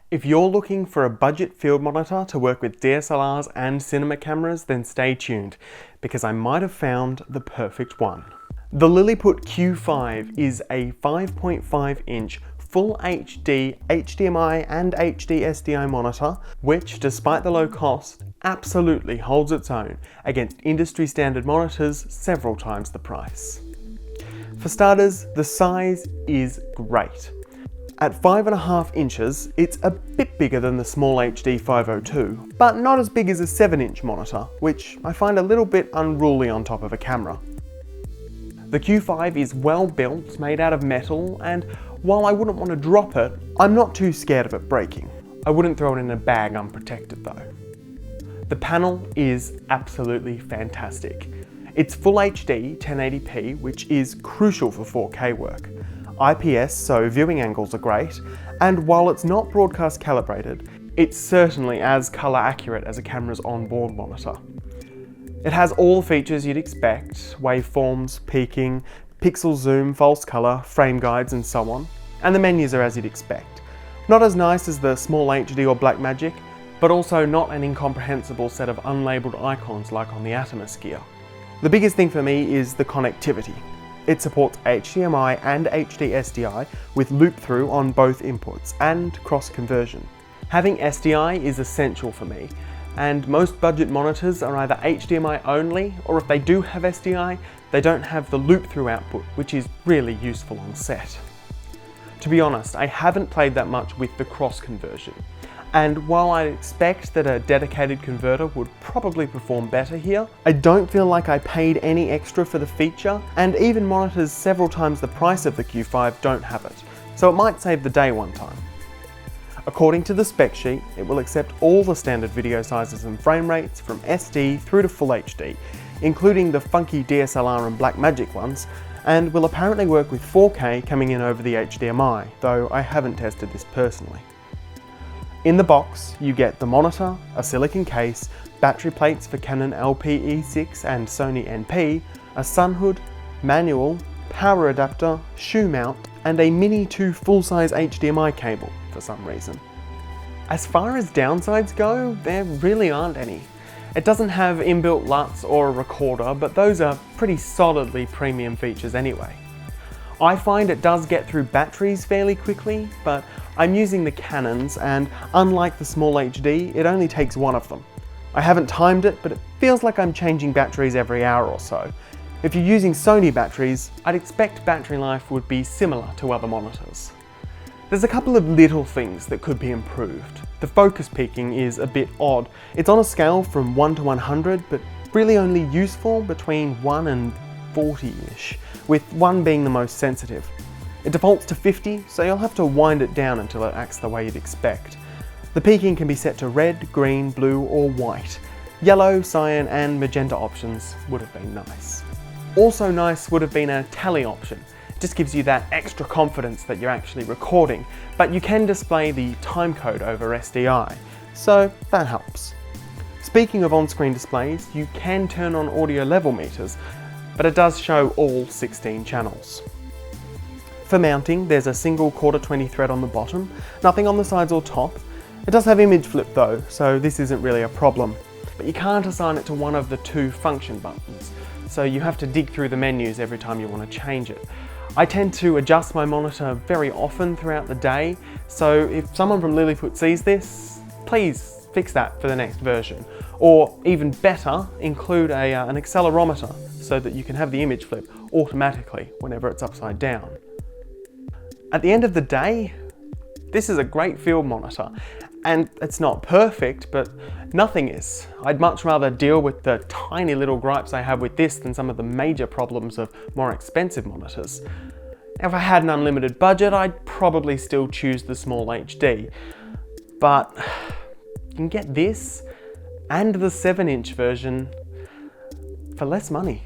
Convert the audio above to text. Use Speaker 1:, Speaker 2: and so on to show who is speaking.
Speaker 1: If you're looking for a budget field monitor to work with DSLRs and cinema cameras, then stay tuned, because I might have found the perfect one. The Lilliput Q5 is a 5.5-inch Full HD, HDMI and hd-sdi monitor, which, despite the low cost, absolutely holds its own against industry standard monitors several times the price. For starters, the size is great. At 5.5 inches, it's a bit bigger than the small HD 502, but not as big as a 7-inch monitor, which I find a little bit unruly on top of a camera. The Q5 is well built, made out of metal, and while I wouldn't want to drop it, I'm not too scared of it breaking. I wouldn't throw it in a bag unprotected though. The panel is absolutely fantastic. It's Full HD 1080p, which is crucial for 4K work. IPS, so viewing angles are great, and while it's not broadcast calibrated, it's certainly as colour accurate as a camera's onboard monitor. It has all the features you'd expect: waveforms, peaking, pixel zoom, false colour, frame guides and so on, and the menus are as you'd expect. Not as nice as the small HD or Blackmagic, but also not an incomprehensible set of unlabelled icons like on the Atomus gear. The biggest thing for me is the connectivity. It supports HDMI and hd-sdi with loop-through on both inputs and cross-conversion. Having SDI is essential for me, and most budget monitors are either HDMI only, or if they do have SDI, they don't have the loop-through output, which is really useful on set. To be honest, I haven't played that much with the cross-conversion, and while I expect that a dedicated converter would probably perform better here, I don't feel like I paid any extra for the feature, and even monitors several times the price of the Q5 don't have it, so it might save the day one time. According to the spec sheet, it will accept all the standard video sizes and frame rates from SD through to Full HD, including the funky DSLR and Blackmagic ones, and will apparently work with 4K coming in over the HDMI, though I haven't tested this personally. In the box, you get the monitor, a silicon case, battery plates for Canon LP-E6 and Sony NP, a sun hood, manual, power adapter, shoe mount, and a mini to full-size HDMI cable for some reason. As far as downsides go, there really aren't any. It doesn't have inbuilt LUTs or a recorder, but those are pretty solidly premium features anyway. I find it does get through batteries fairly quickly, but I'm using the Canons, and unlike the small HD, it only takes one of them. I haven't timed it, but it feels like I'm changing batteries every hour or so. If you're using Sony batteries, I'd expect battery life would be similar to other monitors. There's a couple of little things that could be improved. The focus peaking is a bit odd. It's on a scale from 1 to 100, but really only useful between 1 and 40-ish, with 1 being the most sensitive. It defaults to 50, so you'll have to wind it down until it acts the way you'd expect. The peaking can be set to red, green, blue or white. Yellow, cyan and magenta options would have been nice. Also nice would have been a tally option. It just gives you that extra confidence that you're actually recording, but you can display the timecode over SDI, so that helps. Speaking of on-screen displays, you can turn on audio level meters, but it does show all 16 channels. For mounting, there's a single Q20 thread on the bottom, nothing on the sides or top. It does have image flip though, so this isn't really a problem. But you can't assign it to one of the 2 function buttons, so you have to dig through the menus every time you want to change it. I tend to adjust my monitor very often throughout the day, so if someone from Lilliput sees this, please fix that for the next version. Or even better, include an accelerometer so that you can have the image flip automatically whenever it's upside down. At the end of the day, this is a great field monitor, and it's not perfect, but nothing is. I'd much rather deal with the tiny little gripes I have with this than some of the major problems of more expensive monitors. If I had an unlimited budget, I'd probably still choose the small HD, but you can get this and the 7-inch version for less money.